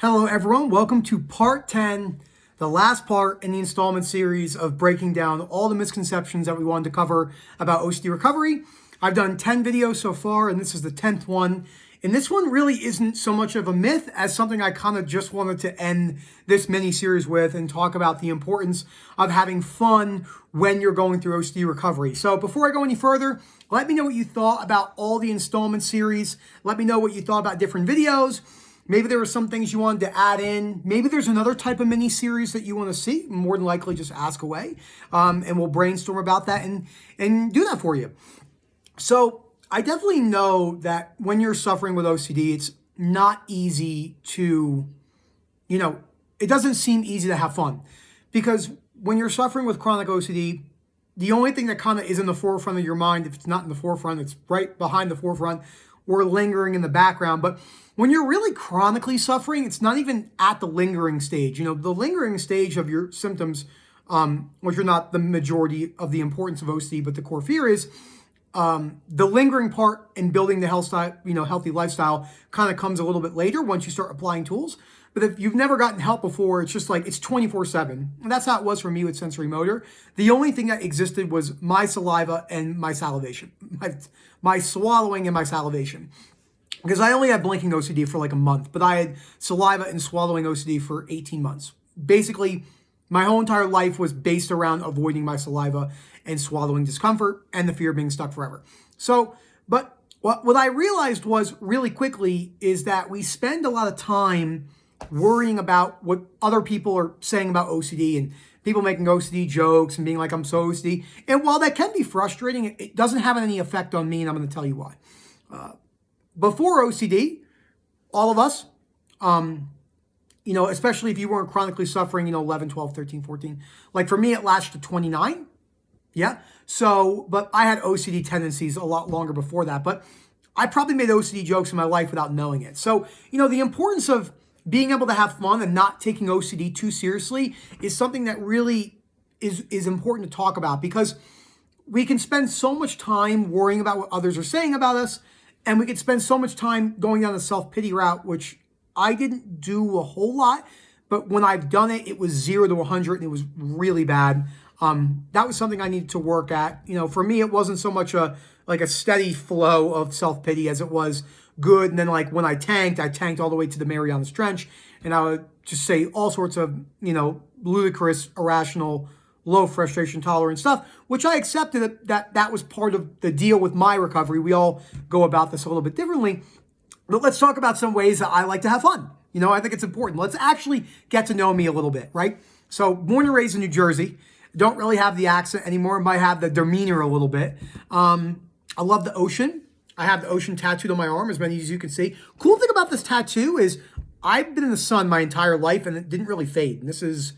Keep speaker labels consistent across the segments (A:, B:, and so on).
A: Hello everyone, welcome to part 10, the last part in the installment series of breaking down all the misconceptions that we wanted to cover about OCD recovery. I've done 10 videos so far and this is the 10th one. And this one really isn't so much of a myth as something I kind of just wanted to end this mini series with and talk about the importance of having fun when you're going through OCD recovery. So before I go any further, let me know what you thought about all the installment series. Let me know what you thought about different videos. Maybe there were some things you wanted to add in. Maybe there's another type of mini series that you want to see. More than likely, just ask away, and we'll brainstorm about that and do that for you. So I definitely know that when you're suffering with OCD, it's not easy to, it doesn't seem easy to have fun, because when you're suffering with chronic OCD, the only thing that kind of is in the forefront of your mind, if it's not in the forefront, it's right behind the forefront or lingering in the background. But when you're really chronically suffering, it's not even at the lingering stage. The lingering stage of your symptoms, which are not the majority of the importance of OCD, but the core fear is the lingering part in building the healthy lifestyle kind of comes a little bit later once you start applying tools. But if you've never gotten help before, it's just like it's 24/7. And that's how it was for me with sensory motor. The only thing that existed was my saliva and my salivation, my swallowing and my salivation. Because I only had blinking OCD for like a month, but I had saliva and swallowing OCD for 18 months. Basically, my whole entire life was based around avoiding my saliva and swallowing discomfort and the fear of being stuck forever. So, but what I realized was really quickly is that we spend a lot of time worrying about what other people are saying about OCD and people making OCD jokes and being like, I'm so OCD. And while that can be frustrating, it doesn't have any effect on me, and I'm going to tell you why. Before OCD, all of us, especially if you weren't chronically suffering, 11, 12, 13, 14. Like for me, it lasted to 29. Yeah. So, but I had OCD tendencies a lot longer before that. But I probably made OCD jokes in my life without knowing it. So, the importance of being able to have fun and not taking OCD too seriously is something that really is important to talk about, because we can spend so much time worrying about what others are saying about us, and we could spend so much time going down the self-pity route, which I didn't do a whole lot, but when I've done it, it was 0 to 100 and it was really bad. That was something I needed to work at. For me, it wasn't so much a steady flow of self-pity as it was good. And then like when I tanked all the way to the Marianas Trench, and I would just say all sorts of, ludicrous, irrational, low frustration tolerance stuff, which I accepted that was part of the deal with my recovery. We all go about this a little bit differently. But let's talk about some ways that I like to have fun. I think it's important. Let's actually get to know me a little bit, right? So born and raised in New Jersey. Don't really have the accent anymore. Might have the demeanor a little bit. I love the ocean. I have the ocean tattooed on my arm, as many as you can see. Cool thing about this tattoo is I've been in the sun my entire life and it didn't really fade. And this is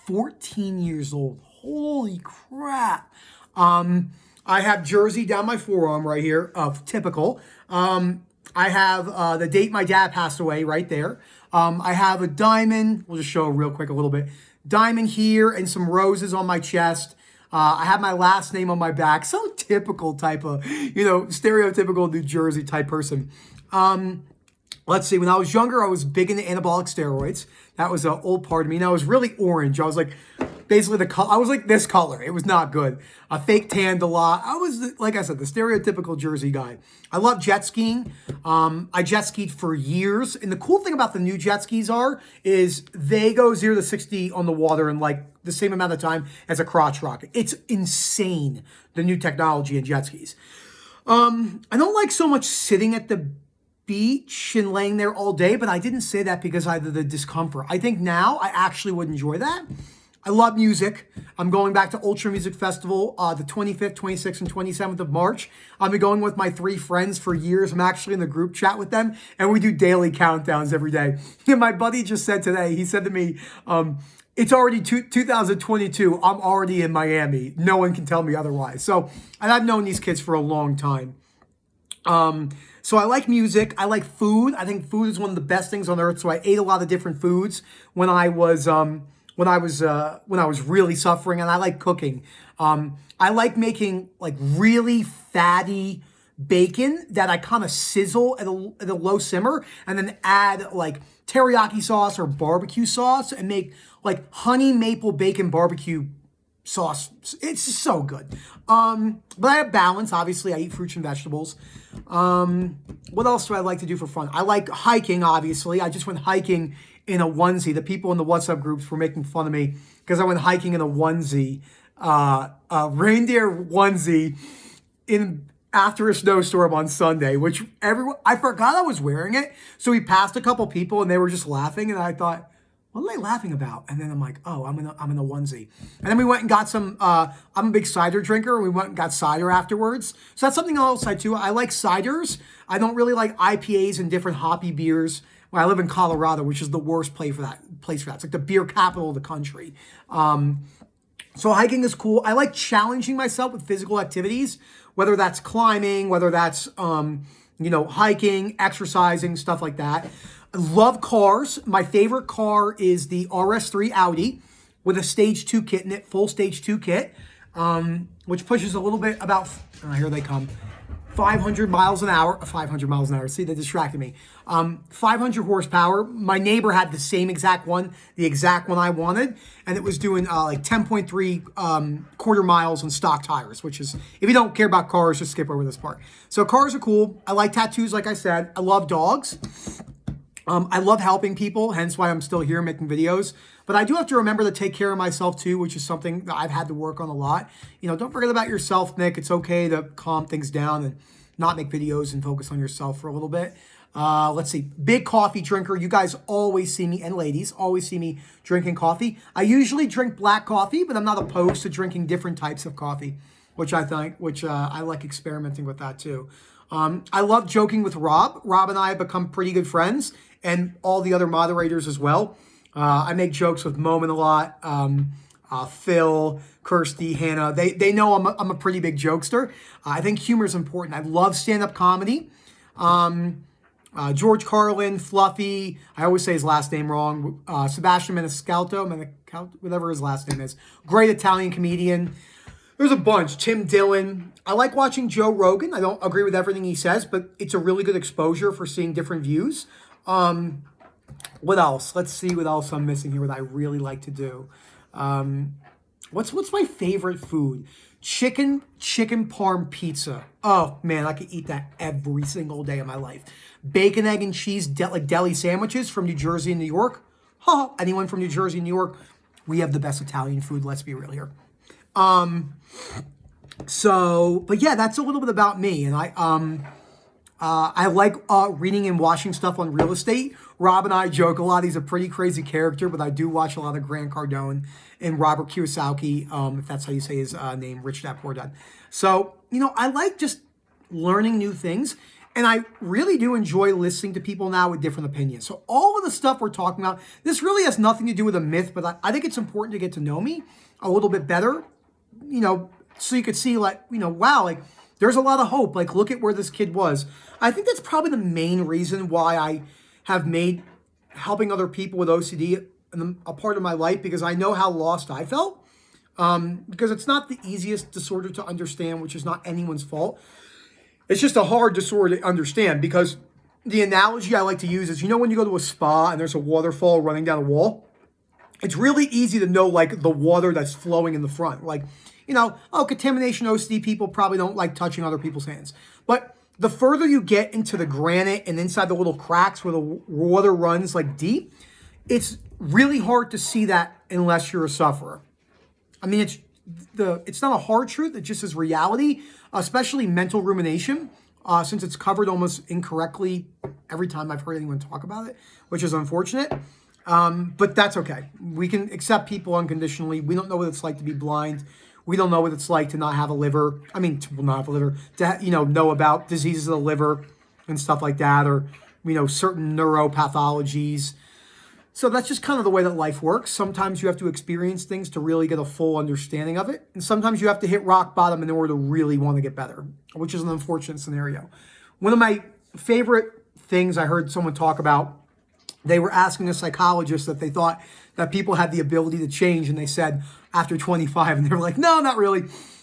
A: 14 years old. Holy crap. I have Jersey down my forearm right here, typical. I have the date my dad passed away right there. I have a diamond. We'll just show real quick a little bit. Diamond here and some roses on my chest. I have my last name on my back. So typical type of, stereotypical New Jersey type person. Let's see. When I was younger, I was big into anabolic steroids. That was an old part of me. And I was really orange. I was like, basically I was like this color. It was not good. I fake tanned a lot. I was, like I said, the stereotypical Jersey guy. I love jet skiing. I jet skied for years. And the cool thing about the new jet skis is they go 0 to 60 on the water in like the same amount of time as a crotch rocket. It's insane, the new technology in jet skis. I don't like so much sitting at the beach and laying there all day, but I didn't say that because I had the discomfort. I think now I actually would enjoy that. I love music. I'm going back to Ultra Music Festival the 25th, 26th, and 27th of March. I've been going with my 3 friends for years. I'm actually in the group chat with them, and we do daily countdowns every day. And my buddy just said today, he said to me, it's already 2022. I'm already in Miami. No one can tell me otherwise. So, and I've known these kids for a long time. So I like music. I like food. I think food is one of the best things on earth. So I ate a lot of different foods when I was really suffering, and I like cooking. I like making like really fatty bacon that I kind of sizzle at a low simmer and then add like teriyaki sauce or barbecue sauce and make like honey maple bacon barbecue sauce. It's just so good. But I have balance. Obviously, I eat fruits and vegetables. What else do I like to do for fun? I like hiking, obviously. I just went hiking in a onesie. The people in the WhatsApp groups were making fun of me because I went hiking in a onesie, a reindeer onesie after a snowstorm on Sunday, which I forgot I was wearing it. So we passed a couple people and they were just laughing. And I thought, what are they laughing about? And then I'm like, oh, I'm in a onesie. And then we went and got some, I'm a big cider drinker. We went and got cider afterwards. So that's something else I do. I like ciders. I don't really like IPAs and different hoppy beers. Well, I live in Colorado, which is the worst place for that. It's like the beer capital of the country. So hiking is cool. I like challenging myself with physical activities, whether that's climbing, whether that's, hiking, exercising, stuff like that. I love cars. My favorite car is the RS3 Audi with a stage 2 kit in it, full stage 2 kit, which pushes a little bit about, here they come, 500 miles an hour. 500 miles an hour. See, they distracted me. 500 horsepower. My neighbor had the same exact one, the exact one I wanted, and it was doing like 10.3 quarter miles on stock tires, which is, if you don't care about cars, just skip over this part. So cars are cool. I like tattoos, like I said. I love dogs. I love helping people, hence why I'm still here making videos. But I do have to remember to take care of myself too, which is something that I've had to work on a lot. Don't forget about yourself, Nick. It's okay to calm things down and not make videos and focus on yourself for a little bit. Let's see. Big coffee drinker. You guys always see me, and ladies, always see me drinking coffee. I usually drink black coffee, but I'm not opposed to drinking different types of coffee, which I like experimenting with that too. I love joking with Rob. Rob and I have become pretty good friends, and all the other moderators as well. I make jokes with Moment a lot, Phil, Kirsty, Hannah. They know I'm a pretty big jokester. I think humor is important. I love stand-up comedy. George Carlin, Fluffy, I always say his last name wrong, Sebastian Maniscalco, whatever his last name is. Great Italian comedian. There's a bunch. Tim Dillon. I like watching Joe Rogan. I don't agree with everything he says, but it's a really good exposure for seeing different views. What else? Let's see what else I'm missing here, what I really like to do. What's my favorite food? Chicken parm pizza. Oh, man, I could eat that every single day of my life. Bacon, egg, and cheese, like deli sandwiches from New Jersey and New York. Anyone from New Jersey and New York, we have the best Italian food, let's be real here. But yeah, that's a little bit about me. And I like reading and watching stuff on real estate. Rob and I joke a lot. He's a pretty crazy character, but I do watch a lot of Grant Cardone and Robert Kiyosaki, if that's how you say his name, Rich Dad Poor Dad. So, I like just learning new things. And I really do enjoy listening to people now with different opinions. So all of the stuff we're talking about, this really has nothing to do with a myth, but I think it's important to get to know me a little bit better, so you could see wow, like there's a lot of hope. Like, look at where this kid was. I think that's probably the main reason why I have made helping other people with OCD a part of my life, because I know how lost I felt. Because it's not the easiest disorder to understand, which is not anyone's fault. It's just a hard disorder to understand, because the analogy I like to use is, when you go to a spa and there's a waterfall running down a wall, it's really easy to know, like, the water that's flowing in the front. Like, contamination OCD people probably don't like touching other people's hands. But the further you get into the granite and inside the little cracks where the water runs, like, deep, it's really hard to see that unless you're a sufferer. I mean, it's not a hard truth. It just is reality, especially mental rumination, since it's covered almost incorrectly every time I've heard anyone talk about it, which is unfortunate. But that's okay. We can accept people unconditionally. We don't know what it's like to be blind. We don't know what it's like to not have a liver. I mean, to not have a liver, to know about diseases of the liver and stuff like that, or certain neuropathologies. So that's just kind of the way that life works. Sometimes you have to experience things to really get a full understanding of it. And sometimes you have to hit rock bottom in order to really want to get better, which is an unfortunate scenario. One of my favorite things I heard someone talk about, they were asking a psychologist that they thought that people had the ability to change. And they said after 25, and they were like, no, not really.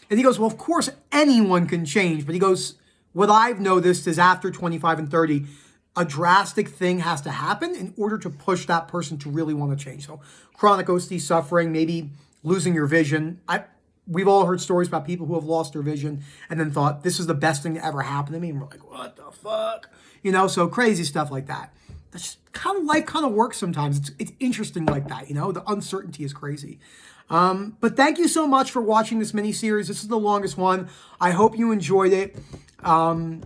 A: And he goes, well, of course anyone can change. But he goes, what I've noticed is after 25 and 30, a drastic thing has to happen in order to push that person to really want to change. So chronic OCD suffering, maybe losing your vision. We've all heard stories about people who have lost their vision and then thought, this is the best thing to ever happen to me. And we're like, what the fuck? You know, so crazy stuff like that. That's kind of life kind of works sometimes. It's interesting like that, you know? The uncertainty is crazy. But thank you so much for watching this mini-series. This is the longest one. I hope you enjoyed it. You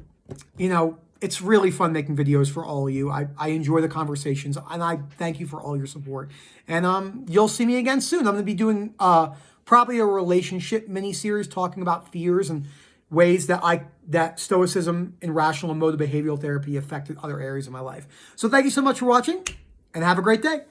A: know, it's really fun making videos for all of you. I enjoy the conversations, and I thank you for all your support. And you'll see me again soon. I'm going to be doing probably a relationship mini-series talking about fears and ways that Stoicism and rational and emotive behavioral therapy affected other areas of my life. So thank you so much for watching, and have a great day.